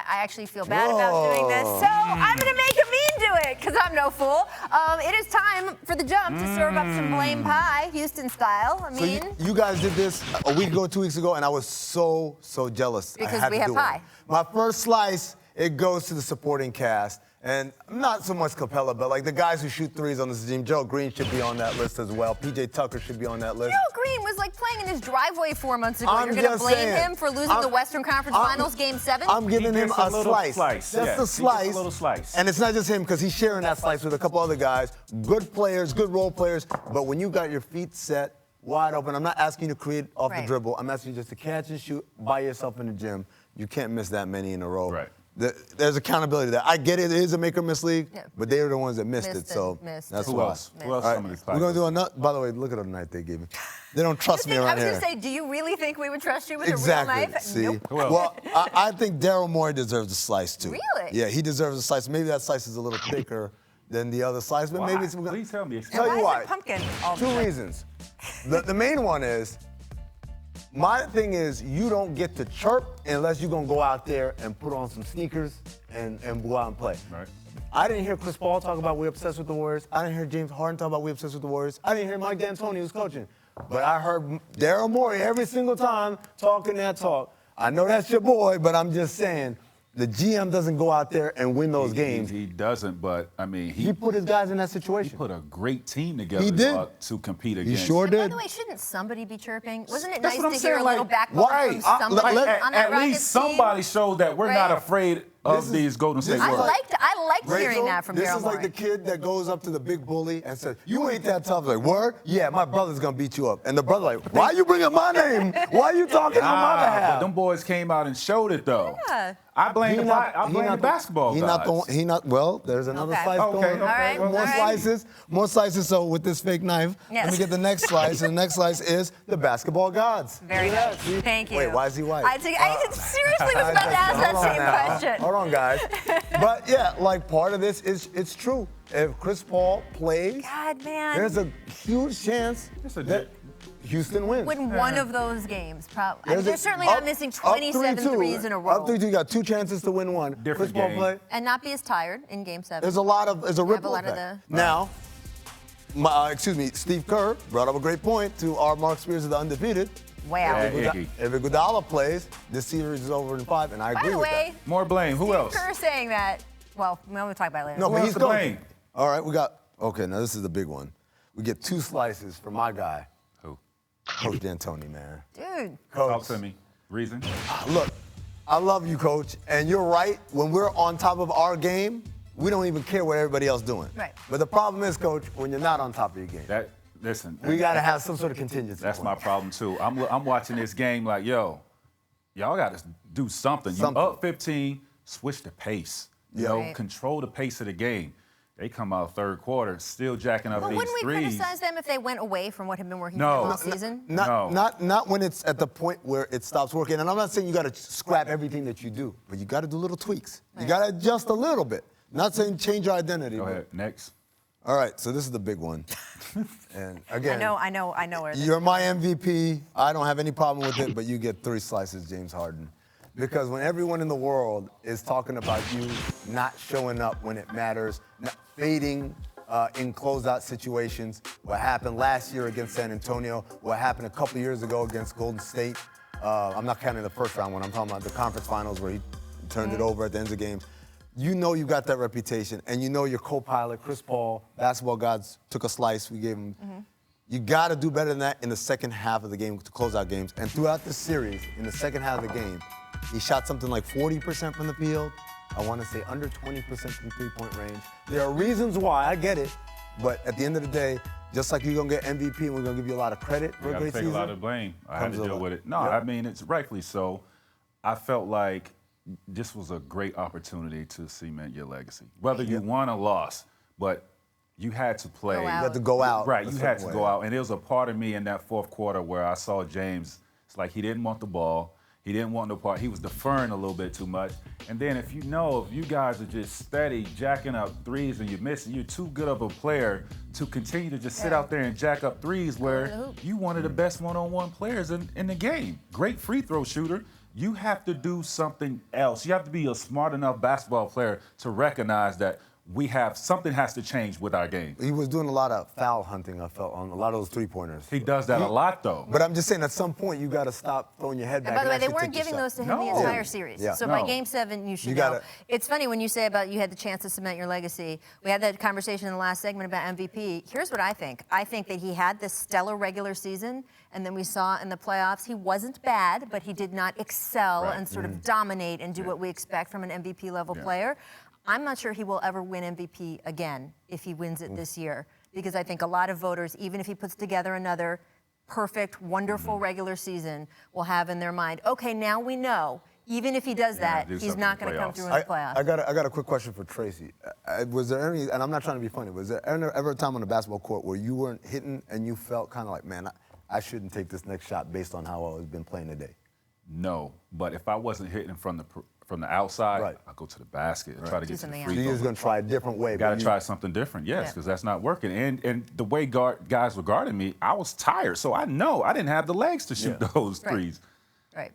I actually feel bad about doing this, so I'm going to make Amin do it, because I'm no fool. It is time for the jump to serve up some blame pie, Houston style. Amin. So you guys did this a week ago, 2 weeks ago, and I was so jealous. Because I had we to have do pie. It. My first slice, it goes to the supporting cast. And not so much Capella, but like the guys who shoot threes on this team. Joe Green should be on that list as well. PJ Tucker should be on that list. Joe Green was like playing in his driveway 4 months ago. I'm You're going to blame saying, him for losing the Western Conference Finals Game 7? I'm giving him a slice. Just a slice. A little slice. And it's not just him, because he's sharing that slice with a couple other guys. Good players, good role players. But when you got your feet set, wide open, I'm not asking you to create off the dribble. I'm asking you just to catch and shoot by yourself in the gym. You can't miss that many in a row. Right. There's accountability there. I get it. It is a make-or-miss league, but they were the ones that missed it. So that's who why. else? Who else? All right, we're going to do another. By the way, look at the knife they gave me. They don't trust me around here. I was going to say, do you really think we would trust you with a real knife? See? Nope. Well, I think Daryl Morey deserves a slice, too. Really? Yeah, he deserves a slice. Maybe that slice is a little thicker than the other slice, but maybe it's... Please tell me. Tell you why. Pumpkin? Two reasons. The main one is, my thing is, you don't get to chirp unless you're going to go out there and put on some sneakers and go out and play. Right. I didn't hear Chris Paul talk about we're obsessed with the Warriors. I didn't hear James Harden talk about we're obsessed with the Warriors. I didn't hear Mike D'Antoni who's coaching. But I heard Daryl Morey every single time talking that talk. I know that's your boy, but I'm just saying, the GM doesn't go out there and win those games. He doesn't, but, I mean, he put his guys in that situation. He put a great team together He did. To compete against. He sure did. By the way, shouldn't somebody be chirping? Wasn't it That's nice what to I'm hear saying, a little like, backbone from somebody on that At Rockets least somebody team? showed that we're not afraid of these Golden State Warriors. I liked hearing that from Daryl Morey. This is like the kid that goes up to the big bully and says, "You ain't that tough." Like, word? Yeah, my brother's gonna beat you up. And the brother like, "Why you bringing my name? Why you talking on my behalf?" But them boys came out and showed it though. Yeah. I blame the basketball guys. Well, there's another slice going. All right. More slices. So with this fake knife, let me get the next slice. And the next slice is the basketball gods. Very nice. Thank you. Wait, why is he white? I seriously was about to ask that same question. Hold on, guys. But yeah, like part of this is it's true. If Chris Paul plays, God, man, there's a huge chance that Houston wins. Win one of those games, probably. I mean, they're certainly not missing 27 threes in a row. Up 3-2, you got two chances to win one. Different Chris Paul game. play. And not be as tired in Game 7. There's a ripple effect. Now, Steve Kerr brought up a great point to our Mark Spears of the Undefeated. Wow. If Iguodala plays, this series is over in 5, and I agree with that. By the way, more blame. Who else? Steve Kerr saying that. Well, we'll talk about it later. No, but he's to blame. All right, okay, now this is the big one. We get 2 slices for my guy. Who? Coach D'Antoni, man. Dude. Coach. Talk to me. Reason? Look, I love you, Coach, and you're right. When we're on top of our game, we don't even care what everybody else is doing. Right. But the problem is, Coach, when you're not on top of your game. Listen. We got to have some sort of contingency. That's my problem, too. I'm watching this game like, y'all got to do something. You up 15, switch the pace. You know, control the pace of the game. They come out third quarter, still jacking up these threes. Wouldn't we criticize them if they went away from what had been working all season? Not when it's at the point where it stops working. And I'm not saying you got to scrap everything that you do, but you got to do little tweaks. Right. You got to adjust a little bit. Not saying change your identity. Go ahead, next. All right, so this is the big one. And again, I know where you're my MVP. I don't have any problem with it, but you get 3 slices, James Harden. Because when everyone in the world is talking about you not showing up when it matters, not fading in closeout situations, what happened last year against San Antonio, what happened a couple years ago against Golden State. I'm not counting the first round one. I'm talking about the conference finals where he turned it over at the end of the game. You know you got that reputation, and you know your co-pilot, Chris Paul, basketball gods, took a slice. We gave him. You got to do better than that in the second half of the game to close out games. And throughout the series, in the second half of the game, he shot something like 40% from the field. I want to say under 20% from three-point range. There are reasons why, I get it, but at the end of the day, just like you're going to get MVP and we're going to give you a lot of credit for a great season. I take a lot of blame. I had to deal with it. No, I mean, it's rightfully so. I felt like this was a great opportunity to cement your legacy. Whether you won or lost, but you had to play. You had to go out. Right, you had to go out. And there was a part of me in that fourth quarter where I saw James, it's like he didn't want the ball. He didn't want no part. He was deferring a little bit too much. And then if you guys are just steady jacking up threes and you're missing, you're too good of a player to continue to just sit out there and jack up threes where you one of the best one-on-one players in the game. Great free throw shooter, you have to do something else. You have to be a smart enough basketball player to recognize that something has to change with our game. He was doing a lot of foul hunting, I felt, on a lot of those three-pointers. He does that a lot, though. But I'm just saying, at some point, you got to stop throwing your head back. And by the way, they actually weren't take giving the those to him the No. entire series. Yeah. So No. by Game 7, you should You know. gotta- It's funny when you say about you had the chance to cement your legacy. We had that conversation in the last segment about MVP. Here's what I think. I think that he had this stellar regular season, and then we saw in the playoffs he wasn't bad, but he did not excel Right. and sort of dominate and do what we expect from an MVP level player. I'm not sure he will ever win MVP again if he wins it this year, because I think a lot of voters, even if he puts together another perfect, wonderful regular season, will have in their mind, okay, now we know, even if he does that, do he's something not in going to the come through in playoffs. the playoffs. I got a quick question for Tracy. Was there any, and I'm not trying to be funny, was there ever a time on the basketball court where you weren't hitting and you felt kind of like, man, I shouldn't take this next shot based on how I've been playing today? No, but if I wasn't hitting from the outside, Right. I go to the basket and try to Do get to the something free So throw. you're just going to try a different way. Got but to you- try something different, yes, Yeah. because that's not working. And the way guys were guarding me, I was tired, so I know I didn't have the legs to shoot those Right. threes. Right.